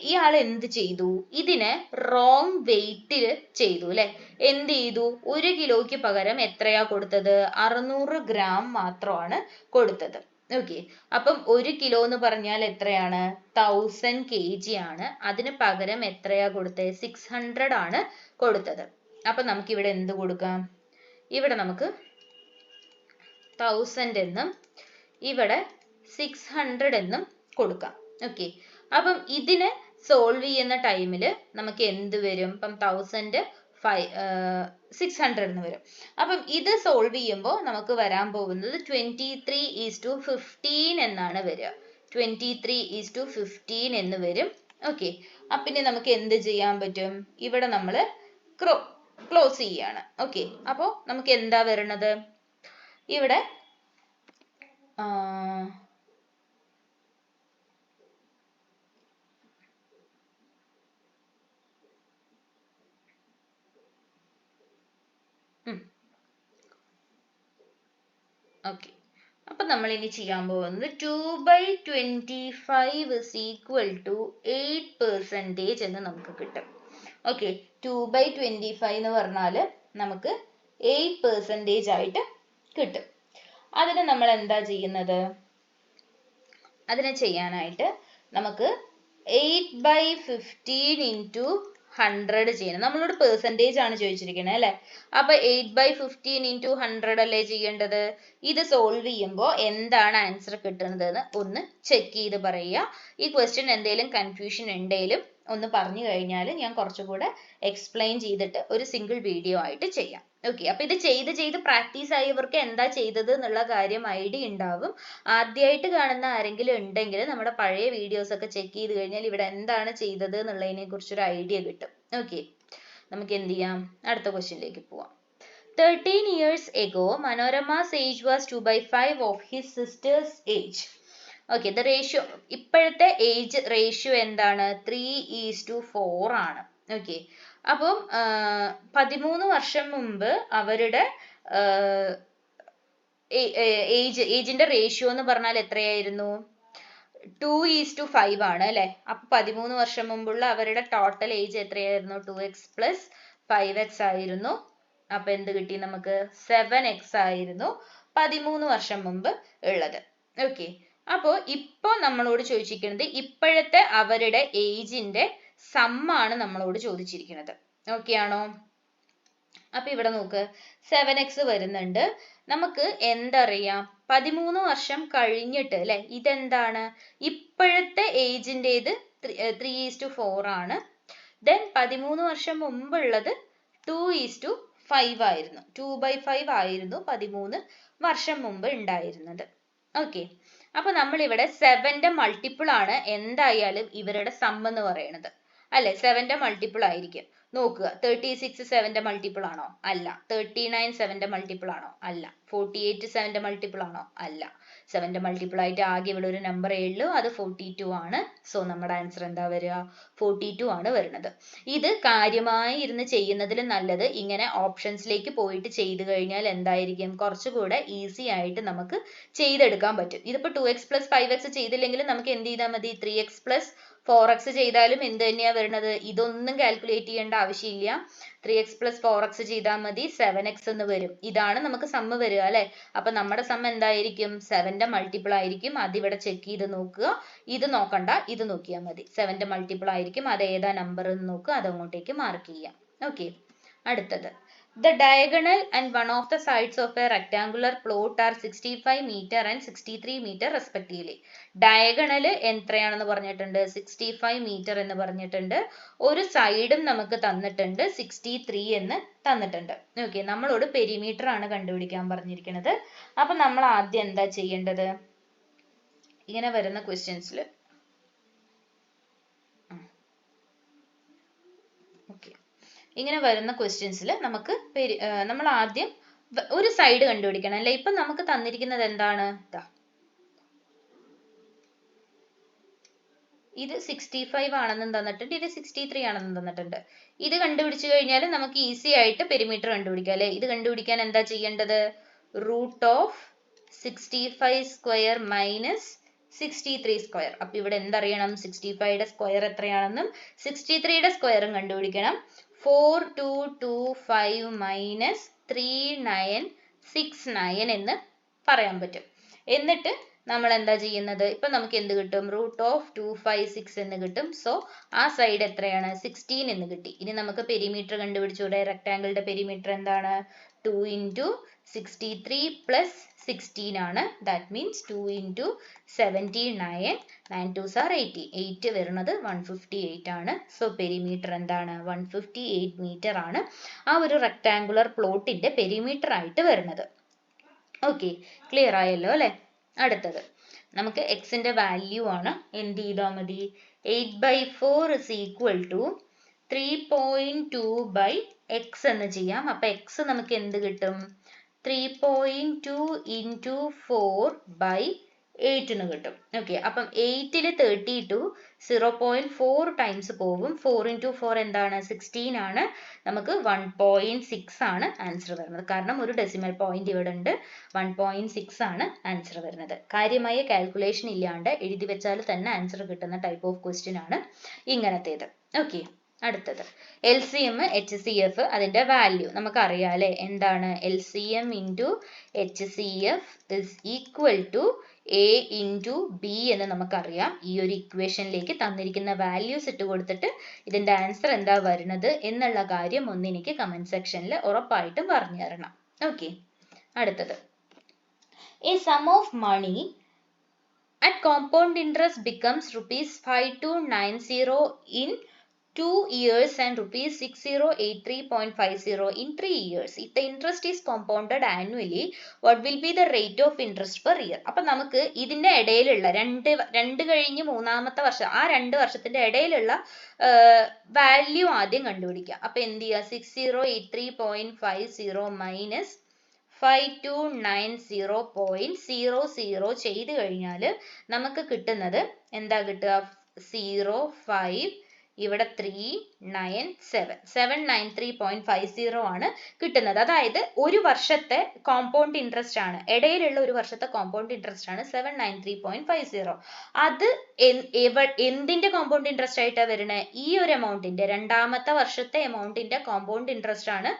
ഇയാൾ എന്ത് ചെയ്തു? ഇതിനെ റോങ് വെയിറ്റിൽ ചെയ്തു അല്ലെ? എന്ത് ചെയ്തു? 1 കിലോയ്ക്ക് പകരം എത്രയാ കൊടുത്തത്? 600 ഗ്രാം മാത്രമാണ് കൊടുത്തത്. ഓക്കെ, അപ്പം 1 കിലോ എന്ന് പറഞ്ഞാൽ എത്രയാണ്? 1000 kg ആണ്. അതിന് പകരം എത്രയാ കൊടുത്തത്? 600 ആണ് കൊടുത്തത്. അപ്പൊ നമുക്ക് ഇവിടെ എന്ത് കൊടുക്കാം? ഇവിടെ നമുക്ക് 1000 എന്നും ഇവിടെ 600 എന്നും കൊടുക്കാം. ഓക്കെ, അപ്പം ഇതിനെ സോൾവ് ചെയ്യുന്ന ടൈമിൽ നമുക്ക് എന്ത് വരും? ഇപ്പം 600 എന്ന് വരും. അപ്പം ഇത് സോൾവ് ചെയ്യുമ്പോൾ നമുക്ക് വരാൻ പോകുന്നത് 23:15 എന്നാണ് വരിക. 23:15 എന്ന് വരും. ഓക്കെ, അപ്പം ഇനി നമുക്ക് എന്ത് ചെയ്യാൻ പറ്റും? ഇവിടെ നമ്മൾ ക്ലോസ് ചെയ്യാണ്. ഓക്കെ, അപ്പോൾ നമുക്ക് എന്താ വരണത്? ഇവിടെ ഓക്കെ, അപ്പൊ നമ്മൾ ഇനി ചെയ്യാൻ പോകുന്നത് 2/25 is equal to 8% എന്ന് നമുക്ക് കിട്ടും. ഓക്കെ, 2/25 എന്ന് പറഞ്ഞാൽ നമുക്ക് 8% ആയിട്ട് കിട്ടും. അതിന് നമ്മൾ എന്താ ചെയ്യുന്നത്? അതിനെ ചെയ്യാനായിട്ട് നമുക്ക് 8/15 into 100 ചെയ്യണം. നമ്മളോട് പെർസെൻറ്റേജ് ആണ് ചോദിച്ചിരിക്കുന്നത് അല്ലെ. അപ്പൊ 8/15 into 100 അല്ലേ ചെയ്യേണ്ടത്? ഇത് സോൾവ് ചെയ്യുമ്പോൾ എന്താണ് ആൻസർ കിട്ടുന്നത് എന്ന് ഒന്ന് ചെക്ക് ചെയ്ത് പറയുക. ഈ ക്വസ്റ്റ്യൻ എന്തെങ്കിലും കൺഫ്യൂഷൻ ഉണ്ടെങ്കിലും ഒന്ന് പറഞ്ഞു കഴിഞ്ഞാൽ ഞാൻ കുറച്ചുകൂടെ എക്സ്പ്ലെയിൻ ചെയ്തിട്ട് ഒരു സിംഗിൾ വീഡിയോ ആയിട്ട് ചെയ്യാം. ഓക്കെ, അപ്പൊ ഇത് ചെയ്ത് പ്രാക്ടീസ് ആയവർക്ക് എന്താ ചെയ്തത് എന്നുള്ള കാര്യം ഐഡിയ ഉണ്ടാവും. ആദ്യമായിട്ട് കാണുന്ന ആരെങ്കിലും ഉണ്ടെങ്കിൽ നമ്മുടെ പഴയ വീഡിയോസ് ഒക്കെ ചെക്ക് ചെയ്ത് കഴിഞ്ഞാൽ ഇവിടെ എന്താണ് ചെയ്തത് എന്നുള്ളതിനെ കുറിച്ചൊരു ഐഡിയ കിട്ടും. ഓക്കെ, നമുക്ക് എന്ത് ചെയ്യാം? അടുത്ത ക്വസ്റ്റ്യനിലേക്ക് പോവാം. 13 years ago, Manorama's age was 2/5 of his sister's age. Okay, the ratio, ഇപ്പോഴത്തെ ഏജ് റേഷ്യോ എന്താണ്? 3:4 ആണ്. ഓക്കെ, അപ്പം 13 വർഷം മുമ്പ് അവരുടെ ഏജിന്റെ റേഷ്യോ എന്ന് പറഞ്ഞാൽ എത്രയായിരുന്നു? 2:5 ആണ് അല്ലെ. അപ്പൊ 13 വർഷം മുമ്പുള്ള അവരുടെ ടോട്ടൽ ഏജ് എത്രയായിരുന്നു? 2x plus 5x ആയിരുന്നു. അപ്പൊ എന്ത് കിട്ടി നമുക്ക്? 7x ആയിരുന്നു 13 വർഷം മുമ്പ് ഉള്ളത്. ഓക്കെ, അപ്പോ ഇപ്പൊ നമ്മളോട് ചോദിച്ചിരിക്കുന്നത് ഇപ്പോഴത്തെ അവരുടെ ഏജിന്റെ സമ്മാണ് നമ്മളോട് ചോദിച്ചിരിക്കുന്നത്. ഓക്കെ ആണോ? അപ്പൊ ഇവിടെ നോക്ക്, 7x വരുന്നുണ്ട്. നമുക്ക് എന്തറിയാം? 13 വർഷം കഴിഞ്ഞിട്ട് അല്ലെ, ഇതെന്താണ്? ഇപ്പോഴത്തെ ഏജിൻ്റെത് 3:4 ആണ്. ദെൻ 13 വർഷം മുമ്പുള്ളത് 2:5 ആയിരുന്നു. 2/5 ആയിരുന്നു 13 വർഷം മുമ്പ് ഉണ്ടായിരുന്നത്. ഓക്കെ, അപ്പൊ നമ്മൾ ഇവിടെ 7ന്റെ മൾട്ടിപ്പിൾ ആണ് എന്തായാലും ഇവരുടെ സം എന്ന് പറയുന്നത് അല്ലെ. 7ന്റെ മൾട്ടിപ്പിൾ ആയിരിക്കും. നോക്കുക, 36 7ന്റെ മൾട്ടിപ്പിൾ ആണോ? അല്ല. 39 7ന്റെ മൾട്ടിപ്പിൾ ആണോ? അല്ല. 48 7ന്റെ മൾട്ടിപ്പിൾ ആണോ? അല്ല. 7ന്റെ മൾട്ടിപ്പിൾ ആയിട്ട് ആകെ ഇവിടെ ഒരു നമ്പർ ഉള്ളൂ, അത് 42 ആണ്. സോ നമ്മുടെ ആൻസർ എന്താ വരിക? 42 ആണ് വരുന്നത്. ഇത് കാര്യമായി ഇരുന്ന് ചെയ്യുന്നതിൽ നല്ലത് ഇങ്ങനെ ഓപ്ഷൻസിലേക്ക് പോയിട്ട് ചെയ്തു കഴിഞ്ഞാൽ എന്തായിരിക്കും? കുറച്ചുകൂടെ ഈസി ആയിട്ട് നമുക്ക് ചെയ്തെടുക്കാൻ പറ്റും. ഇതിപ്പോ 2x plus 5x ചെയ്തില്ലെങ്കിൽ നമുക്ക് എന്ത് ചെയ്താൽ മതി? 3x plus 4x ചെയ്താലും എന്ത് തന്നെയാ വരുന്നത്? ഇതൊന്നും കാൽക്കുലേറ്റ് ചെയ്യേണ്ട ആവശ്യമില്ല. 3x plus 4x ചെയ്താൽ മതി, 7x എന്ന് വരും. ഇതാണ് നമുക്ക് സമ്മ് വരിക അല്ലെ. അപ്പൊ നമ്മുടെ സമ്മ് എന്തായിരിക്കും? 7ന്റെ മൾട്ടിപ്പിൾ ആയിരിക്കും. അതിവിടെ ചെക്ക് ചെയ്ത് നോക്കുക. ഇത് നോക്കണ്ട, ഇത് നോക്കിയാൽ മതി. 7ന്റെ മൾട്ടിപ്പിൾ ആയിരിക്കും. അത് ഏതാ നമ്പർ എന്ന് നോക്കുക, അത് അങ്ങോട്ടേക്ക് മാർക്ക് ചെയ്യാം. ഓക്കെ, അടുത്തത്. The diagonal and one of the sides of a rectangular plot are 65 meter and 63 meter respectively. Diagonal എത്രയാണെന്ന് പറഞ്ഞിട്ടുണ്ട്? 65 meter എന്ന് പറഞ്ഞിട്ടുണ്ട്. ഒരു സൈഡും നമുക്ക് തന്നിട്ടുണ്ട് 63 എന്ന് തന്നിട്ടുണ്ട്. ഓക്കെ, നമ്മളോട് പെരിമീറ്റർ ആണ് കണ്ടുപിടിക്കാൻ പറഞ്ഞിരിക്കുന്നത്. അപ്പൊ നമ്മൾ ആദ്യം എന്താ ചെയ്യേണ്ടത്? ഇങ്ങനെ വരുന്ന ക്വസ്റ്റ്യൻസിൽ ഇങ്ങനെ വരുന്ന ക്വസ്റ്റ്യൻസിൽ നമുക്ക് നമ്മൾ ആദ്യം ഒരു സൈഡ് കണ്ടുപിടിക്കണം അല്ലെ. ഇപ്പൊ നമുക്ക് തന്നിരിക്കുന്നത് എന്താണ്? ഇത് 65 ആണെന്നും തന്നിട്ടുണ്ട്, ഇത് 63 ആണെന്നും തന്നിട്ടുണ്ട്. ഇത് കണ്ടുപിടിച്ചു കഴിഞ്ഞാൽ നമുക്ക് ഈസി ആയിട്ട് പെരിമീറ്റർ കണ്ടുപിടിക്കാം അല്ലെ. ഇത് കണ്ടുപിടിക്കാൻ എന്താ ചെയ്യേണ്ടത്? √65 സ്ക്വയർ മൈനസ് 63 സ്ക്വയർ. അപ്പൊ ഇവിടെ എന്തറിയണം? 65യുടെ സ്ക്വയർ എത്രയാണെന്നും 63യുടെ സ്ക്വയറും കണ്ടുപിടിക്കണം. 4225 മൈനസ് 3969 എന്ന് പറയാൻ പറ്റും. എന്നിട്ട് നമ്മൾ എന്താ ചെയ്യുന്നത്? ഇപ്പൊ നമുക്ക് എന്ത് കിട്ടും? √256 എന്ന് കിട്ടും. സോ ആ സൈഡ് എത്രയാണ്? 16 എന്ന് കിട്ടി. ഇനി നമുക്ക് പെരിമീറ്റർ കണ്ടുപിടിച്ചൂടെ? റെക്ടാങ്കിളിന്റെ പെരിമീറ്റർ എന്താണ്? 2 into 63 plus 16 ആണ്. That means 2 into 79, 9 2s are 80. 8 വരുന്നത് 158 ആണ്. സോ പെരിമീറ്റർ എന്താണ്? 158 മീറ്റർ ആണ് ആ ഒരു റെക്ടാങ്കുലർ പ്ലോട്ടിന്റെ പെരിമീറ്റർ ആയിട്ട് വരുന്നത്. ഓക്കെ, ക്ലിയർ ആയല്ലോ അല്ലെ. അടുത്തത് നമുക്ക് എക്സിന്റെ വാല്യൂ ആണ്. എന്ത് ചെയ്താൽ മതി? 8/4 is equal to 3.2/x എന്ന് ചെയ്യാം. അപ്പൊ എക്സ് നമുക്ക് എന്ത് കിട്ടും? 3.2 into 4/8 8 എന്ന് കിട്ടും. ഓക്കെ, അപ്പം 8ൽ 32 0.4 ടൈംസ് പോകും. 4 into 4 എന്താണ് 16 ആണ്. നമുക്ക് 1.6 ആണ് ആൻസർ വരുന്നത്. കാരണം ഒരു ഡെസിമൽ പോയിന്റ് ഇവിടെ ഉണ്ട്. 1.6 ആണ് ആൻസർ വരുന്നത്. കാര്യമായ കാൽക്കുലേഷൻ ഇല്ലാണ്ട് എഴുതി വെച്ചാൽ തന്നെ ആൻസർ കിട്ടുന്ന ടൈപ്പ് ഓഫ് ക്വസ്റ്റ്യൻ ആണ് ഇങ്ങനത്തേത്. ഓക്കെ, അടുത്തത് LCM HCF അതിന്റെ വാല്യൂ നമുക്കറിയാം അല്ലെ. എന്താണ് LCM into HCF is equal to A into B എന്ന് നമുക്കറിയാം. ഈ ഒരു ഇക്വേഷനിലേക്ക് തന്നിരിക്കുന്ന വാല്യൂസ് ഇട്ട് കൊടുത്തിട്ട് ഇതിന്റെ ആൻസർ എന്താ വരുന്നത് എന്നുള്ള കാര്യം ഒന്ന് എനിക്ക് കമന്റ് സെക്ഷനിൽ ഉറപ്പായിട്ടും പറഞ്ഞു തരണം. ഓക്കെ, അടുത്തത് A sum of money at compound interest becomes rupees 5290 in 2 years and rupees 6083.50 in 3 years. If the interest is compounded annually, what will be the rate of interest per year? അപ്പൊ നമുക്ക് ഇതിന്റെ ഇടയിലുള്ള രണ്ട് കഴിഞ്ഞ് മൂന്നാമത്തെ വർഷം ആ 2 വർഷത്തിന്റെ ഇടയിലുള്ള വാല്യൂ ആദ്യം കണ്ടുപിടിക്കാം. അപ്പൊ എന്ത് ചെയ്യുക, 6083.50 മൈനസ് 5290.00 ചെയ്ത് കഴിഞ്ഞാൽ നമുക്ക് കിട്ടുന്നത് എന്താ കിട്ടുക, 05 ഇവിടെ 397 793.50 ആണ് കിട്ടുന്നത്. അതായത് ഒരു വർഷത്തെ കോമ്പൗണ്ട് ഇൻട്രസ്റ്റ് ആണ്, ഇടയിലുള്ള ഒരു വർഷത്തെ കോമ്പൗണ്ട് ഇൻട്രസ്റ്റ് ആണ് 793.50. അത് എന്തിന്റെ കോമ്പൗണ്ട് ഇൻട്രസ്റ്റ് ആയിട്ടാണ് വരുന്നത്, ഈ ഒരു എമൗണ്ടിന്റെ രണ്ടാമത്തെ വർഷത്തെ എമൗണ്ടിന്റെ കോമ്പൗണ്ട് ഇൻട്രസ്റ്റ് ആണ്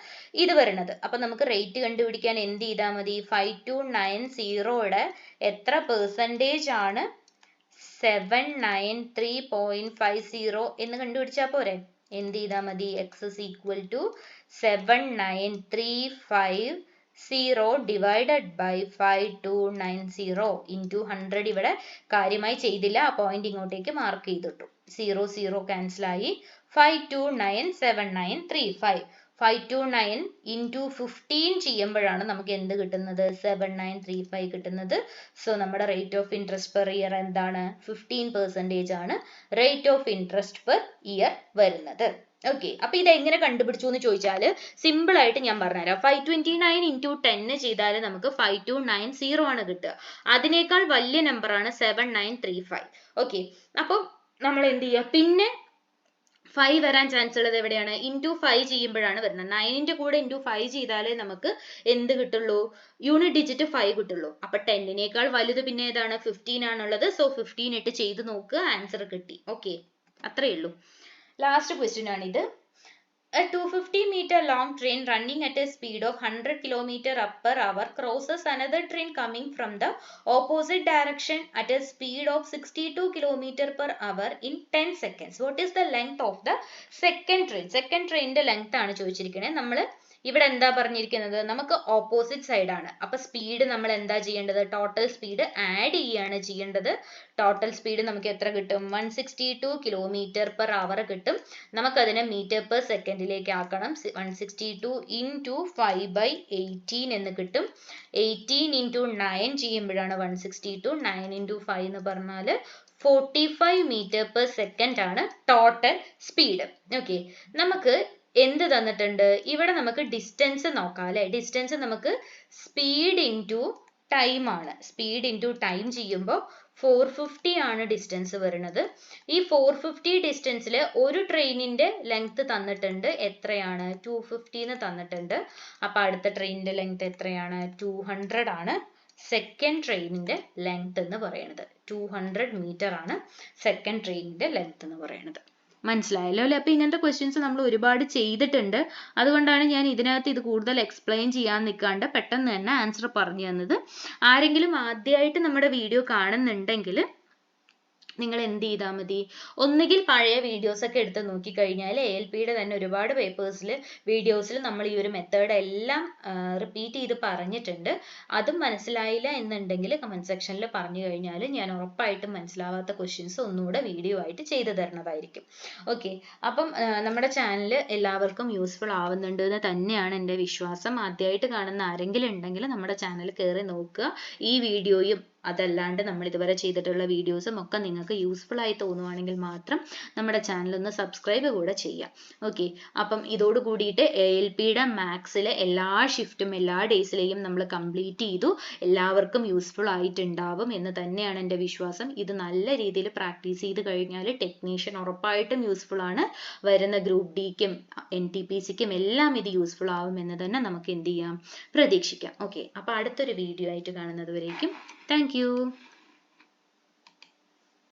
ഇത് വരുന്നത്. അപ്പൊ നമുക്ക് റേറ്റ് കണ്ടുപിടിക്കാൻ എന്ത് ചെയ്താൽ മതി, 5290യുടെ എത്ര പെർസെൻറ്റേജ് ആണ് 793.50 എന്ന് കണ്ടുപിടിച്ചാൽ പോരെ. എന്ത് ചെയ്താൽ മതി, x is equal to 7935 divided by 5290 into 100. ഇവിടെ കാര്യമായി ചെയ്തില്ല, ആ പോയിന്റ് ഇങ്ങോട്ടേക്ക് മാർക്ക് ചെയ്തിട്ടു. 00 ക്യാൻസൽ ആയി. 529793 529 into 15 ചെയ്യുമ്പോഴാണ് നമുക്ക് എന്ത് കിട്ടുന്നത്, 7935 കിട്ടുന്നത്. സോ നമ്മുടെ rate of interest per year എന്താണ്, 15% ആണ് rate of interest per year വരുന്നത്. ഓക്കെ, അപ്പൊ ഇത് എങ്ങനെ കണ്ടുപിടിച്ചു എന്ന് ചോദിച്ചാൽ സിമ്പിൾ ആയിട്ട് ഞാൻ പറഞ്ഞുതരാം. 529 into 10 ചെയ്താൽ നമുക്ക് 5290 ആണ് കിട്ടുക. അതിനേക്കാൾ വലിയ നമ്പർ ആണ് 7935. ഓക്കെ, അപ്പം നമ്മൾ എന്ത് ചെയ്യുക, പിന്നെ 5 വരാൻ ചാൻസ് ഉള്ളത് എവിടെയാണ്, ഇൻറ്റു 5 ചെയ്യുമ്പോഴാണ് വരുന്നത്. 9ന്റെ കൂടെ ഇൻറ്റു 5 ചെയ്താലേ നമുക്ക് എന്ത് കിട്ടുള്ളൂ, യൂണിറ്റ് ഡിജിറ്റ് 5 കിട്ടുള്ളൂ. അപ്പൊ 10നേക്കാൾ വലുത് പിന്നെ ഏതാണ്, 15 ആണുള്ളത്. സോ 15 ഇട്ട് ചെയ്ത് നോക്കുക, ആൻസർ കിട്ടി. ഓക്കെ, അത്രയേ ഉള്ളൂ. ലാസ്റ്റ് ക്വസ്റ്റ്യൻ ആണിത്. A 250-meter long train running at a speed of 100 km/h crosses another train coming from the opposite direction at a speed of 62 km/h in 10 seconds. What is the length of the second train? Second train ന്റെ ലെങ്ത് ആണ് ചോദിച്ചിരിക്കുന്നത്. നമ്മൾ ഇവിടെ എന്താ പറഞ്ഞിരിക്കുന്നത്, നമുക്ക് ഓപ്പോസിറ്റ് സൈഡ് ആണ്. അപ്പൊ സ്പീഡ് നമ്മൾ എന്താ ചെയ്യേണ്ടത്, ടോട്ടൽ സ്പീഡ് ആഡ് ചെയ്യാണ് ചെയ്യേണ്ടത്. ടോട്ടൽ സ്പീഡ് നമുക്ക് എത്ര കിട്ടും, 162 km/h കിട്ടും. നമുക്കതിനെ മീറ്റർ പെർ സെക്കൻഡിലേക്ക് ആക്കണം. 162 into 5/18 എന്ന് കിട്ടും. 18 into 9 ചെയ്യുമ്പോഴാണ് 162. 9 into 5 എന്ന് പറഞ്ഞാൽ 45 m/s ആണ് ടോട്ടൽ സ്പീഡ്. ഓക്കെ, നമുക്ക് എന്ത് തന്നിട്ടുണ്ട്, ഇവിടെ നമുക്ക് ഡിസ്റ്റൻസ് നോക്കാം അല്ലെ. ഡിസ്റ്റൻസ് നമുക്ക് സ്പീഡ് ഇൻറ്റു ടൈം ആണ്. സ്പീഡ് ഇൻറ്റു ടൈം ചെയ്യുമ്പോൾ 450 ആണ് ഡിസ്റ്റൻസ് വരുന്നത്. ഈ 450 ഡിസ്റ്റൻസിൽ ഒരു ട്രെയിനിന്റെ ലെങ്ത് തന്നിട്ടുണ്ട്, എത്രയാണ്, 250 എന്ന് തന്നിട്ടുണ്ട്. അപ്പൊ അടുത്ത ട്രെയിനിന്റെ ലെങ്ത് എത്രയാണ്, 200 ആണ്. സെക്കൻഡ് ട്രെയിനിന്റെ ലെങ്ത് എന്ന് പറയുന്നത് 200 മീറ്റർ ആണ് സെക്കൻഡ് ട്രെയിനിന്റെ ലെങ്ത് എന്ന് പറയുന്നത്. മനസ്സിലായല്ലോ അല്ലെ. അപ്പൊ ഇങ്ങനത്തെ ക്വസ്റ്റ്യൻസ് നമ്മൾ ഒരുപാട് ചെയ്തിട്ടുണ്ട്. അതുകൊണ്ടാണ് ഞാൻ ഇതിനകത്ത് ഇത് കൂടുതൽ എക്സ്പ്ലെയിൻ ചെയ്യാൻ നിൽക്കാണ്ട് പെട്ടെന്ന് തന്നെ ആൻസർ പറഞ്ഞു തന്നത്. ആരെങ്കിലും ആദ്യമായിട്ട് നമ്മുടെ വീഡിയോ കാണുന്നുണ്ടെങ്കിൽ നിങ്ങൾ എന്ത് ചെയ്താൽ മതി, ഒന്നുകിൽ പഴയ വീഡിയോസ് ഒക്കെ എടുത്ത് നോക്കിക്കഴിഞ്ഞാൽ ALPയുടെ തന്നെ ഒരുപാട് വീഡിയോസിൽ നമ്മൾ ഈ ഒരു മെത്തേഡ് എല്ലാം റിപ്പീറ്റ് ചെയ്ത് പറഞ്ഞിട്ടുണ്ട്. അതും മനസ്സിലായില്ല എന്നുണ്ടെങ്കിൽ കമന്റ് സെക്ഷനിൽ പറഞ്ഞു കഴിഞ്ഞാൽ ഞാൻ ഉറപ്പായിട്ടും മനസ്സിലാവാത്ത ക്വസ്റ്റ്യൻസ് ഒന്നുകൂടെ വീഡിയോ ആയിട്ട് ചെയ്തു തരുന്നതായിരിക്കും. ഓക്കെ, അപ്പം നമ്മുടെ ചാനൽ എല്ലാവർക്കും യൂസ്ഫുൾ ആവുന്നുണ്ട് എന്ന് തന്നെയാണ് എൻ്റെ വിശ്വാസം. ആദ്യമായിട്ട് കാണുന്ന ആരെങ്കിലും ഉണ്ടെങ്കിൽ നമ്മുടെ ചാനൽ കയറി നോക്കുക. ഈ വീഡിയോയും അതല്ലാണ്ട് നമ്മൾ ഇതുവരെ ചെയ്തിട്ടുള്ള വീഡിയോസും ഒക്കെ നിങ്ങൾക്ക് യൂസ്ഫുൾ ആയി തോന്നുവാണെങ്കിൽ മാത്രം നമ്മുടെ ചാനൽ ഒന്ന് സബ്സ്ക്രൈബ് കൂടെ ചെയ്യാം. ഓക്കെ, അപ്പം ഇതോട് കൂടിയിട്ട് ALPയുടെ മാത്സിലെ എല്ലാ ഷിഫ്റ്റും എല്ലാ ഡേയ്സിലെയും നമ്മൾ കംപ്ലീറ്റ് ചെയ്തു. എല്ലാവർക്കും യൂസ്ഫുൾ ആയിട്ടുണ്ടാവും എന്ന് തന്നെയാണ് എൻ്റെ വിശ്വാസം. ഇത് നല്ല രീതിയിൽ പ്രാക്ടീസ് ചെയ്ത് കഴിഞ്ഞാൽ ടെക്നീഷ്യൻ ഉറപ്പായിട്ടും യൂസ്ഫുൾ ആണ്. വരുന്ന ഗ്രൂപ്പ് ഡിക്കും NTPCക്കും എല്ലാം ഇത് യൂസ്ഫുൾ ആവും എന്ന് തന്നെ നമുക്ക് എന്ത് ചെയ്യാം, പ്രതീക്ഷിക്കാം. ഓക്കെ, അപ്പോൾ അടുത്തൊരു വീഡിയോ ആയിട്ട് കാണുന്നത് വരേക്കും താങ്ക് യു.